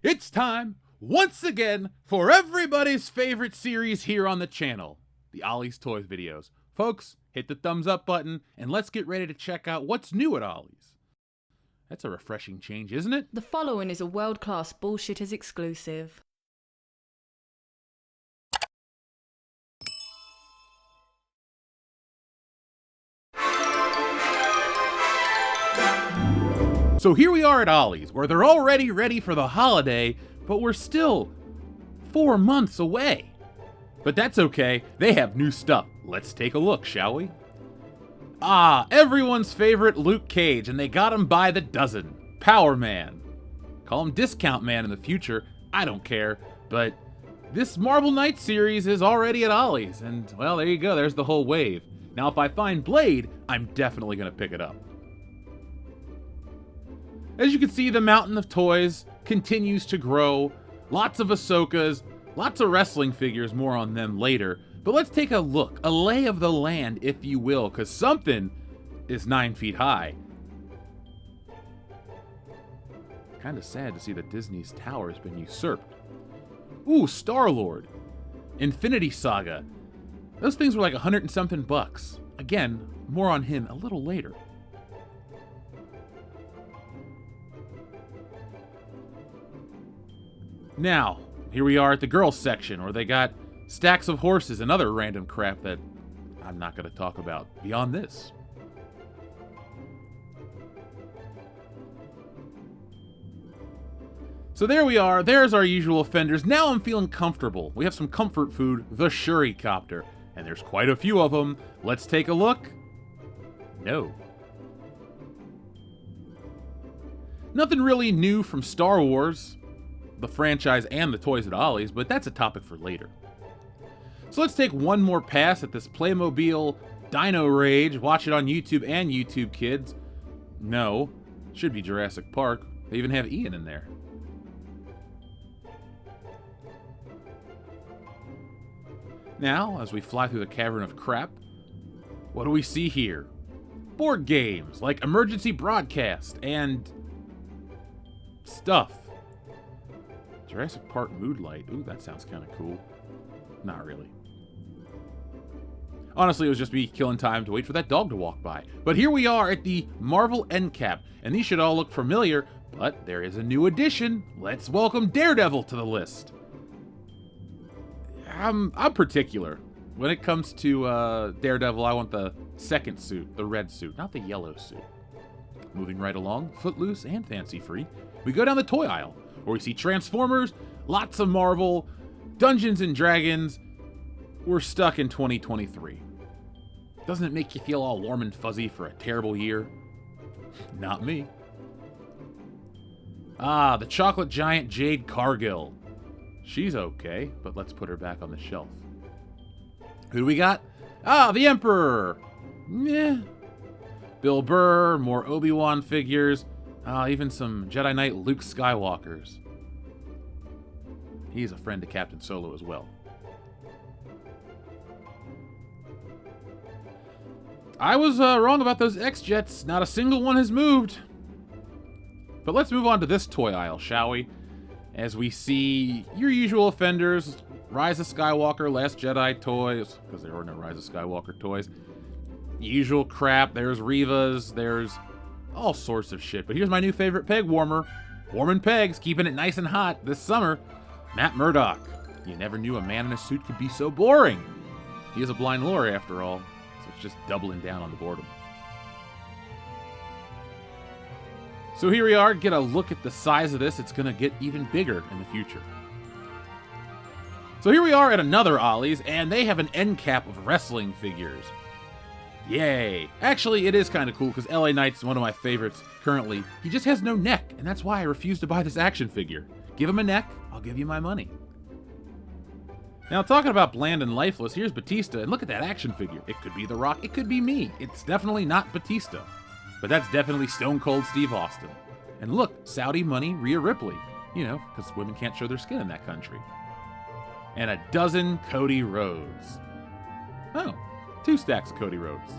It's time, once again, for everybody's favorite series here on the channel, the Ollie's Toys videos. Folks, hit the thumbs up button, and let's get ready to check out what's new at Ollie's. That's a refreshing change, isn't it? The following is a World-Class Bullshitters exclusive. So here we are at Ollie's, where they're already ready for the holiday, but we're still 4 months away. But that's okay, they have new stuff. Let's take a look, shall we? Everyone's favorite Luke Cage, and they got him by the dozen. Power Man. Call him Discount Man in the future, I don't care, but this Marvel Knights series is already at Ollie's, and well, there you go, there's the whole wave. Now if I find Blade, I'm definitely gonna pick it up. As you can see, the mountain of toys continues to grow. Lots of Ahsokas, lots of wrestling figures, more on them later. But let's take a look, a lay of the land, if you will, because something is 9 feet high. Kind of sad to see that Disney's tower has been usurped. Ooh, Star-Lord. Infinity Saga. Those things were like 100 and something bucks. Again, more on him a little later. Now, here we are at the girls section, where they got stacks of horses and other random crap that I'm not going to talk about beyond this. So there we are, there's our usual offenders. Now I'm feeling comfortable. We have some comfort food, the Shurikopter, and there's quite a few of them. Let's take a look. No. Nothing really new from Star Wars, the franchise and the toys at Ollie's, but that's a topic for later. So let's take one more pass at this Playmobil Dino Rage. Watch it on YouTube and YouTube Kids. No, should be Jurassic Park. They even have Ian in there. Now, as we fly through the cavern of crap, what do we see here? Board games like Emergency Broadcast and stuff. Jurassic Park Mood Light. Ooh, that sounds kind of cool. Not really. Honestly, it was just me killing time to wait for that dog to walk by. But here we are at the Marvel End Cap, and these should all look familiar, but there is a new addition. Let's welcome Daredevil to the list. I'm particular. When it comes to Daredevil, I want the second suit, the red suit, not the yellow suit. Moving right along, Footloose and Fancy Free, we go down the toy aisle, where we see Transformers, lots of Marvel, Dungeons and Dragons. We're stuck in 2023. Doesn't it make you feel all warm and fuzzy for a terrible year? Not me. The chocolate giant Jade Cargill. She's okay, but let's put her back on the shelf. Who do we got? The Emperor. Meh. Bill Burr, more Obi-Wan figures. Even some Jedi Knight Luke Skywalkers. He's a friend to Captain Solo as well. I was wrong about those X-Jets. Not a single one has moved. But let's move on to this toy aisle, shall we? As we see your usual offenders, Rise of Skywalker, Last Jedi toys, because there were no Rise of Skywalker toys. Usual crap, there's Revas, there's all sorts of shit. But here's my new favorite peg warmer. Warming pegs, keeping it nice and hot this summer. Matt Murdock. You never knew a man in a suit could be so boring. He is a blind lawyer after all, so it's just doubling down on the boredom. So here we are, get a look at the size of this. It's gonna get even bigger in the future. So here we are at another Ollie's, and they have an end cap of wrestling figures. Yay! Actually, it is kind of cool because LA Knight's one of my favorites currently. He just has no neck, and that's why I refuse to buy this action figure. Give him a neck, I'll give you my money. Now, talking about bland and lifeless, here's Batista, and look at that action figure. It could be The Rock, it could be me. It's definitely not Batista, but that's definitely Stone Cold Steve Austin. And look, Saudi money, Rhea Ripley. You know, because women can't show their skin in that country. And a dozen Cody Rhodes. Oh, 2 stacks of Cody Rhodes.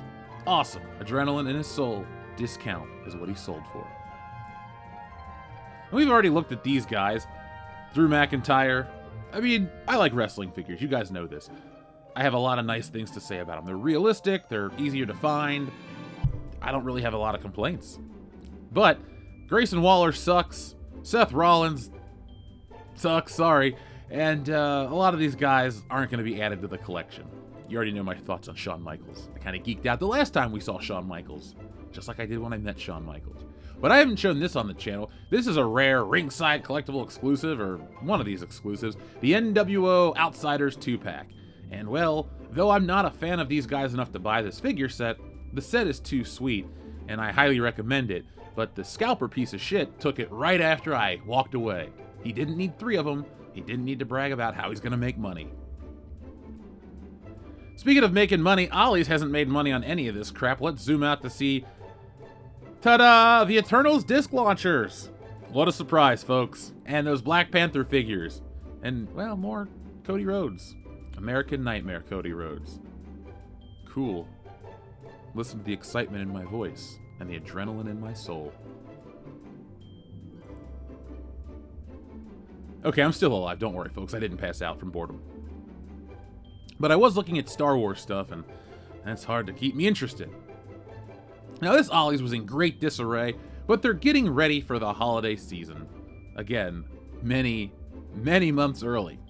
Awesome. Adrenaline in his soul. Discount is what he sold for. And we've already looked at these guys. Drew McIntyre. I mean, I like wrestling figures. You guys know this. I have a lot of nice things to say about them. They're realistic. They're easier to find. I don't really have a lot of complaints. But Grayson Waller sucks. Seth Rollins sucks, sorry. And a lot of these guys aren't going to be added to the collection. You already know my thoughts on Shawn Michaels. I kind of geeked out the last time we saw Shawn Michaels, just like I did when I met Shawn Michaels. But I haven't shown this on the channel. This is a rare ringside collectible exclusive, or one of these exclusives, the NWO Outsiders 2-pack. And well, though I'm not a fan of these guys enough to buy this figure set, the set is too sweet, and I highly recommend it. But the scalper piece of shit took it right after I walked away. He didn't need 3 of them. He didn't need to brag about how he's going to make money. Speaking of making money, Ollie's hasn't made money on any of this crap. Let's zoom out to see. Ta-da! The Eternals disc launchers. What a surprise, folks. And those Black Panther figures. And, well, more Cody Rhodes. American Nightmare Cody Rhodes. Cool. Listen to the excitement in my voice and the adrenaline in my soul. Okay, I'm still alive. Don't worry, folks. I didn't pass out from boredom. But I was looking at Star Wars stuff, and that's hard to keep me interested. Now, this Ollie's was in great disarray, but they're getting ready for the holiday season. Again, many, many months early.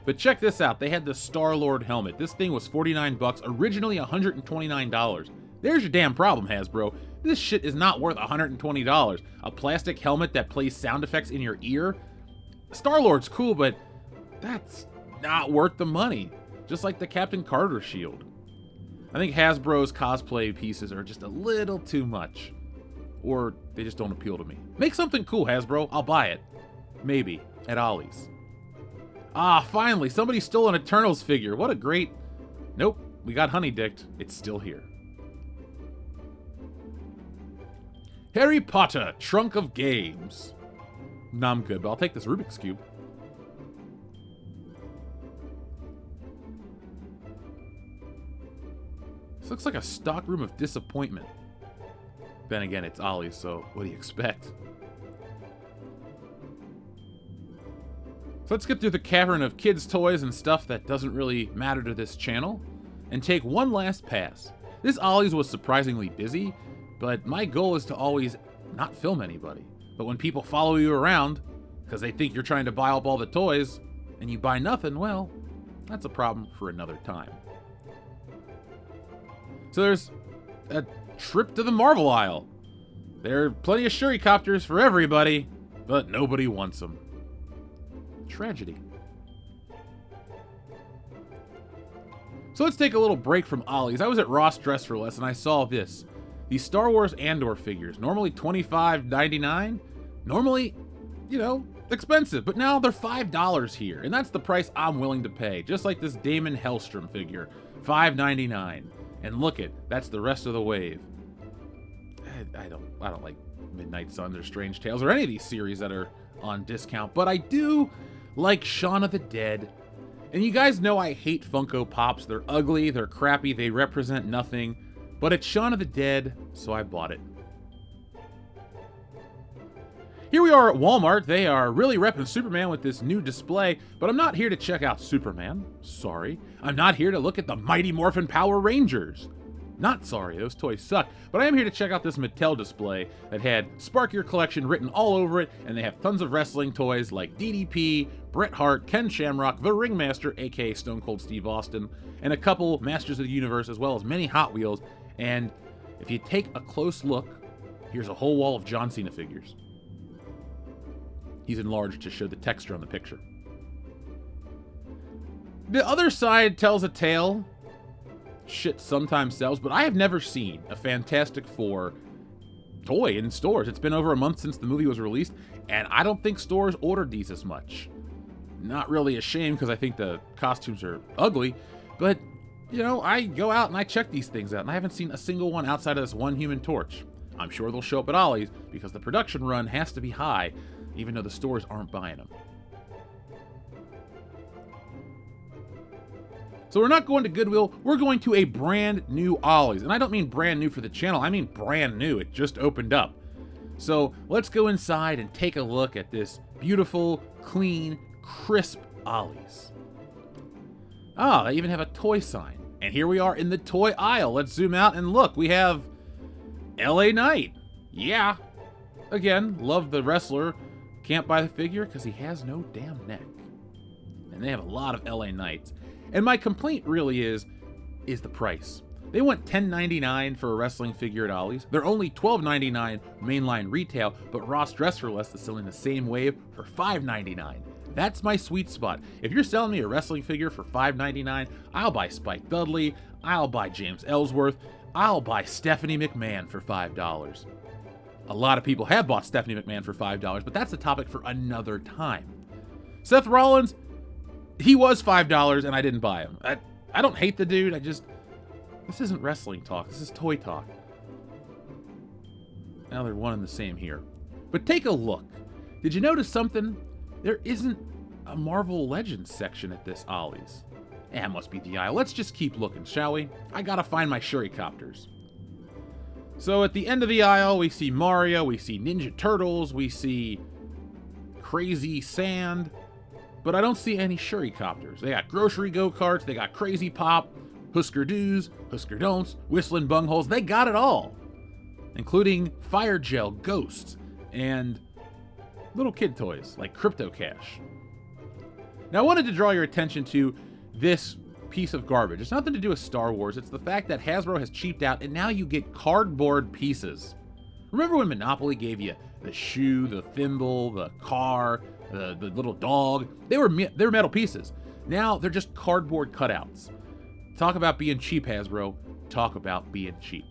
But check this out. They had the Star-Lord helmet. This thing was $49, originally $129. There's your damn problem, Hasbro. This shit is not worth $120. A plastic helmet that plays sound effects in your ear? Star-Lord's cool, but that's not worth the money. Just like the Captain Carter shield. I think Hasbro's cosplay pieces are just a little too much. Or they just don't appeal to me. Make something cool, Hasbro. I'll buy it. Maybe. At Ollie's. Ah, finally. Somebody stole an Eternals figure. What a great... Nope. We got honey-dicked. It's still here. Harry Potter, Trunk of Games. No, I'm good, but I'll take this Rubik's Cube. This looks like a stockroom of disappointment. Then again, it's Ollie, so what do you expect? So let's get through the cavern of kids' toys and stuff that doesn't really matter to this channel, and take one last pass. This Ollie's was surprisingly busy, but my goal is to always not film anybody. But when people follow you around, because they think you're trying to buy up all the toys, and you buy nothing, well, that's a problem for another time. So there's a trip to the Marvel aisle. There are plenty of Shurikopters for everybody, but nobody wants them. Tragedy. So let's take a little break from Ollie's. I was at Ross Dress for Less and I saw this. These Star Wars Andor figures, normally $25.99. Normally, you know, expensive, but now they're $5 here, and that's the price I'm willing to pay. Just like this Damon Hellstrom figure, $5.99. And look it, that's the rest of the wave. I don't like Midnight Suns or Strange Tales or any of these series that are on discount, but I do like Shaun of the Dead. And you guys know I hate Funko Pops. They're ugly, they're crappy, they represent nothing. But it's Shaun of the Dead, so I bought it. Here we are at Walmart. They are really repping Superman with this new display, but I'm not here to check out Superman. Sorry. I'm not here to look at the Mighty Morphin Power Rangers. Not sorry, those toys suck, but I am here to check out this Mattel display that had Spark Your Collection written all over it, and they have tons of wrestling toys like DDP, Bret Hart, Ken Shamrock, The Ringmaster, aka Stone Cold Steve Austin, and a couple Masters of the Universe, as well as many Hot Wheels. And if you take a close look, here's a whole wall of John Cena figures. He's enlarged to show the texture on the picture. The other side tells a tale. Shit sometimes sells, but I have never seen a Fantastic Four toy in stores. It's been over a month since the movie was released, and I don't think stores ordered these as much. Not really a shame, because I think the costumes are ugly, but, you know, I go out and I check these things out, and I haven't seen a single one outside of this one Human Torch. I'm sure they'll show up at Ollie's, because the production run has to be high, even though the stores aren't buying them. So we're not going to Goodwill, we're going to a brand new Ollie's. And I don't mean brand new for the channel, I mean brand new, it just opened up. So let's go inside and take a look at this beautiful, clean, crisp Ollies. Ah, they even have a toy sign. And here we are in the toy aisle. Let's zoom out and look. We have LA Knight. Yeah. Again, love the wrestler. Can't buy the figure because he has no damn neck. And they have a lot of LA Knights. And my complaint really is the price. They went $10.99 for a wrestling figure at Ollie's. They're only $12.99 mainline retail, but Ross Dress for Less is selling the same wave for $5.99. That's my sweet spot. If you're selling me a wrestling figure for $5.99, I'll buy Spike Dudley, I'll buy James Ellsworth, I'll buy Stephanie McMahon for $5. A lot of people have bought Stephanie McMahon for $5, but that's a topic for another time. Seth Rollins, he was $5 and I didn't buy him. I don't hate the dude, this isn't wrestling talk, this is toy talk. Now they're one and the same here. But take a look. Did you notice something? There isn't a Marvel Legends section at this Ollie's. It must be the aisle. Let's just keep looking, shall we? I gotta find my Shuricopters. So at the end of the aisle, we see Mario, we see Ninja Turtles, we see Crazy Sand, but I don't see any Shuricopters. They got grocery go-karts, they got Crazy Pop, Husker Do's, Husker Don'ts, Whistling Bungholes, they got it all. Including Fire Gel Ghosts and little kid toys like Crypto Cash. Now I wanted to draw your attention to this piece of garbage. It's nothing to do with Star Wars, it's the fact that Hasbro has cheaped out and now you get cardboard pieces. Remember when Monopoly gave you the shoe, the thimble, the car, the little dog? They were metal pieces. Now they're just cardboard cutouts. Talk about being cheap, Hasbro. Talk about being cheap.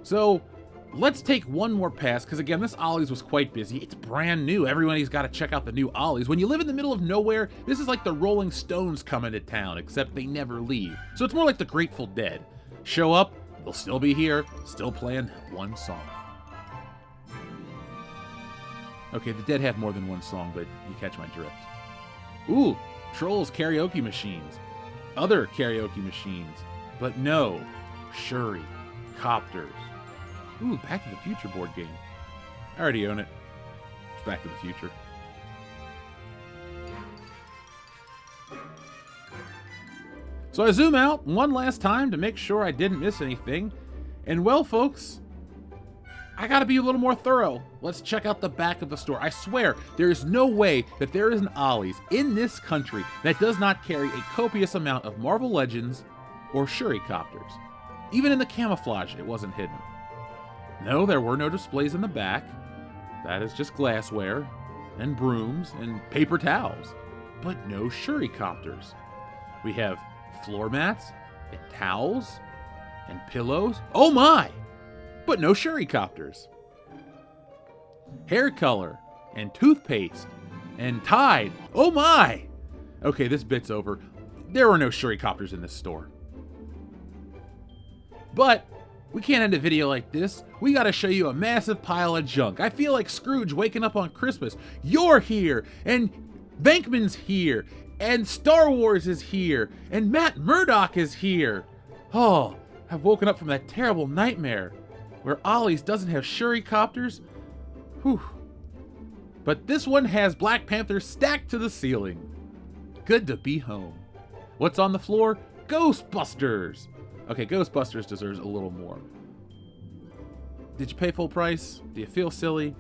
So let's take one more pass, because again, this Ollie's was quite busy. It's brand new. Everybody's got to check out the new Ollie's. When you live in the middle of nowhere, this is like the Rolling Stones coming to town, except they never leave. So it's more like the Grateful Dead. Show up, they'll still be here, still playing one song. Okay, the Dead have more than one song, but you catch my drift. Ooh, Trolls karaoke machines. Other karaoke machines. But no, Shuri, Copters. Ooh, Back to the Future board game. I already own it. It's Back to the Future. So I zoom out one last time to make sure I didn't miss anything. And well, folks, I gotta be a little more thorough. Let's check out the back of the store. I swear, there is no way that there is an Ollie's in this country that does not carry a copious amount of Marvel Legends or Shuricopters. Even in the camouflage, it wasn't hidden. No, there were no displays in the back. That is just glassware, and brooms, and paper towels. But no Shuricopters. We have floor mats, and towels, and pillows. Oh my! But no Shuricopters. Hair color, and toothpaste, and Tide. Oh my! Okay, this bit's over. There were no Shuricopters in this store. But we can't end a video like this. We gotta show you a massive pile of junk. I feel like Scrooge waking up on Christmas. You're here, and Venkman's here, and Star Wars is here, and Matt Murdock is here. Oh, I've woken up from that terrible nightmare where Ollie's doesn't have Shuricopters. Whew. But this one has Black Panther stacked to the ceiling. Good to be home. What's on the floor? Ghostbusters. Okay, Ghostbusters deserves a little more. Did you pay full price? Do you feel silly?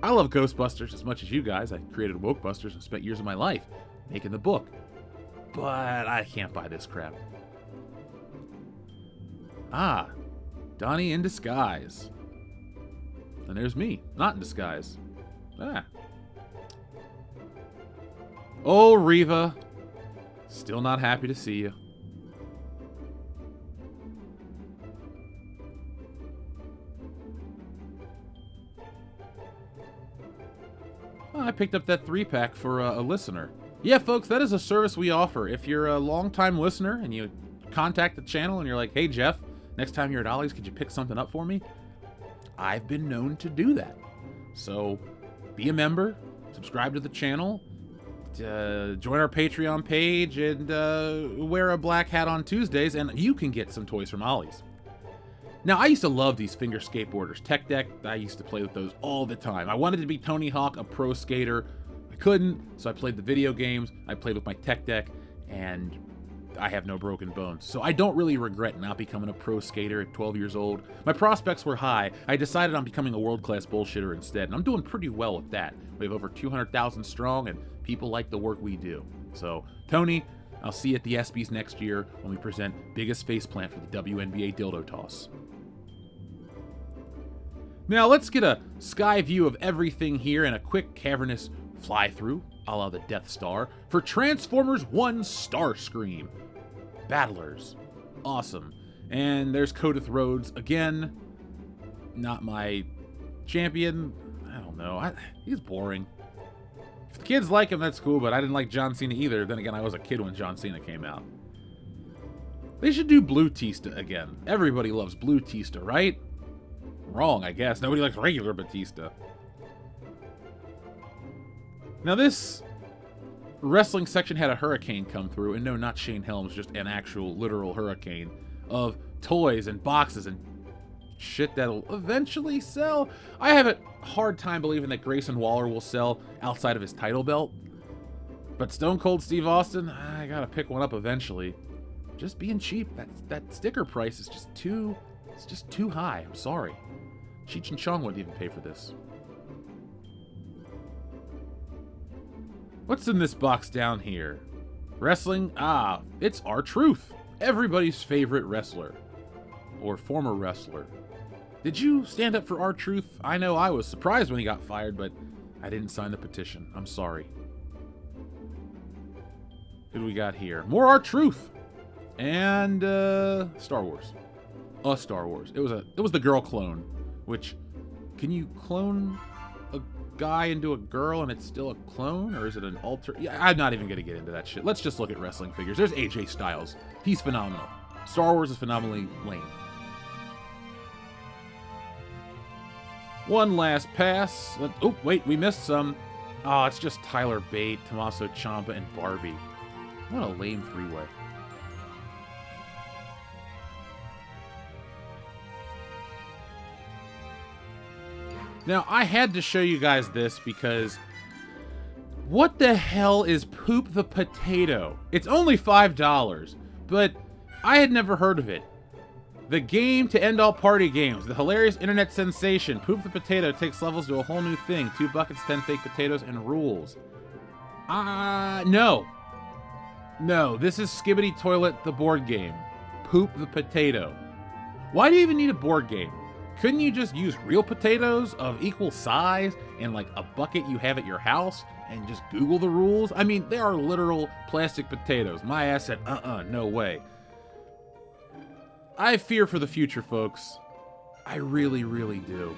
I love Ghostbusters as much as you guys. I created Wokebusters and spent years of my life making the book. But I can't buy this crap. Ah, Donnie in disguise. And there's me, not in disguise. Ah. Oh, Reva. Still not happy to see you. I picked up that 3-pack for a listener. Yeah, folks, that is a service we offer. If you're a long-time listener and you contact the channel and you're like, hey, Jeff, next time you're at Ollie's, could you pick something up for me? I've been known to do that. So be a member, subscribe to the channel, join our Patreon page, and wear a black hat on Tuesdays, and you can get some toys from Ollie's. Now, I used to love these finger skateboarders. Tech Deck, I used to play with those all the time. I wanted to be Tony Hawk, a pro skater. I couldn't, so I played the video games. I played with my Tech Deck, and I have no broken bones. So I don't really regret not becoming a pro skater at 12 years old. My prospects were high. I decided on becoming a world-class bullshitter instead, and I'm doing pretty well with that. We have over 200,000 strong, and people like the work we do. So, Tony, I'll see you at the ESPYs next year when we present biggest faceplant for the WNBA dildo toss. Now let's get a sky view of everything here and a quick cavernous fly-through, a la the Death Star, for Transformers 1 Starscream. Battlers. Awesome. And there's Codith Rhodes again. Not my champion. I don't know. He's boring. If the kids like him, that's cool, but I didn't like John Cena either. Then again, I was a kid when John Cena came out. They should do Blue Tista again. Everybody loves Blue Tista, right? Wrong, I guess. Nobody likes regular Batista. Now this wrestling section had a hurricane come through, and no, not Shane Helms, just an actual literal hurricane of toys and boxes and shit that'll eventually sell. I have a hard time believing that Grayson Waller will sell outside of his title belt. But Stone Cold Steve Austin, I gotta pick one up eventually. Just being cheap. That sticker price is just too high. I'm sorry. Cheech and Chong wouldn't even pay for this. What's in this box down here? Wrestling? Ah, it's R-Truth. Everybody's favorite wrestler. Or former wrestler. Did you stand up for R-Truth? I know I was surprised when he got fired, but I didn't sign the petition. I'm sorry. Who do we got here? More R-Truth. And Star Wars. Star Wars. It was the girl clone. Which, can you clone a guy into a girl and it's still a clone? Or is it an alter? Yeah, I'm not even going to get into that shit. Let's just look at wrestling figures. There's AJ Styles. He's phenomenal. Star Wars is phenomenally lame. One last pass. Oh, wait, we missed some. Oh, it's just Tyler Bate, Tommaso Ciampa, and Barbie. What a lame three-way. Now, I had to show you guys this because what the hell is Poop the Potato? It's only $5, but I had never heard of it. The game to end all party games. The hilarious internet sensation. Poop the Potato takes levels to a whole new thing. 2 buckets, 10 fake potatoes, and rules. No. No, this is Skibbity Toilet, the board game. Poop the Potato. Why do you even need a board game? Couldn't you just use real potatoes of equal size and like a bucket you have at your house and just Google the rules? I mean, they are literal plastic potatoes. My ass said, no way. I fear for the future, folks. I really, really do.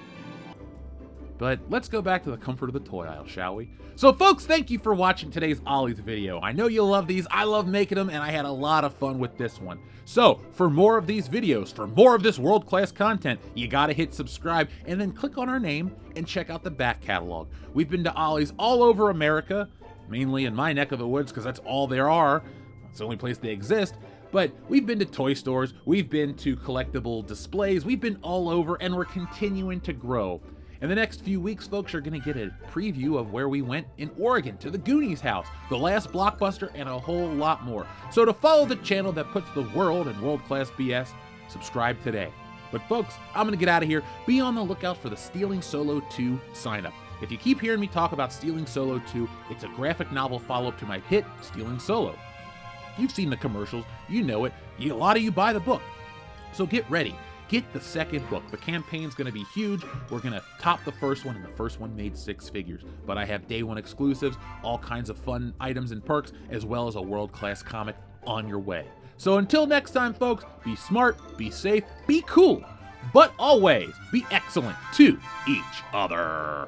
But let's go back to the comfort of the toy aisle, shall we? So folks, thank you for watching today's Ollie's video. I know you love these, I love making them, and I had a lot of fun with this one. So, for more of these videos, for more of this world-class content, you gotta hit subscribe, and then click on our name, and check out the back catalog. We've been to Ollie's all over America, mainly in my neck of the woods, because that's all there are. It's the only place they exist. But we've been to toy stores, we've been to collectible displays, we've been all over, and we're continuing to grow. In the next few weeks, folks, are going to get a preview of where we went in Oregon, to the Goonies house, the last Blockbuster, and a whole lot more. So to follow the channel that puts the world in world-class BS, subscribe today. But folks, I'm going to get out of here. Be on the lookout for the Stealing Solo 2 sign-up. If you keep hearing me talk about Stealing Solo 2, it's a graphic novel follow-up to my hit, Stealing Solo. You've seen the commercials, you know it, a lot of you buy the book. So get ready. Get the second book. The campaign's going to be huge. We're going to top the first one, and the first one made 6 figures. But I have day one exclusives, all kinds of fun items and perks, as well as a world-class comic on your way. So until next time, folks, be smart, be safe, be cool, but always be excellent to each other.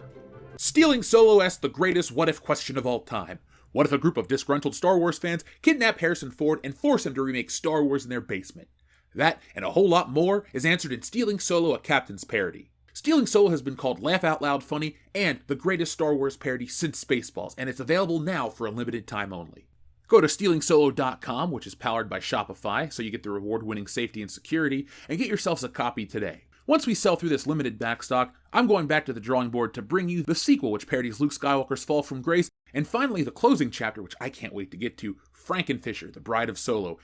Stealing Solo asks the greatest what-if question of all time. What if a group of disgruntled Star Wars fans kidnap Harrison Ford and force him to remake Star Wars in their basement? That, and a whole lot more, is answered in Stealing Solo, a Captain's Parody. Stealing Solo has been called Laugh Out Loud Funny and the greatest Star Wars parody since Spaceballs, and it's available now for a limited time only. Go to stealingsolo.com, which is powered by Shopify, so you get the reward-winning safety and security, and get yourselves a copy today. Once we sell through this limited backstock, I'm going back to the drawing board to bring you the sequel, which parodies Luke Skywalker's fall from grace, and finally the closing chapter, which I can't wait to get to, Frankenfisher, the Bride of Solo.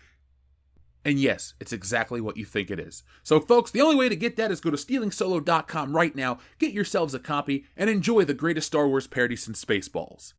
And yes, it's exactly what you think it is. So folks, the only way to get that is go to stealingsolo.com right now, get yourselves a copy, and enjoy the greatest Star Wars parody since Spaceballs.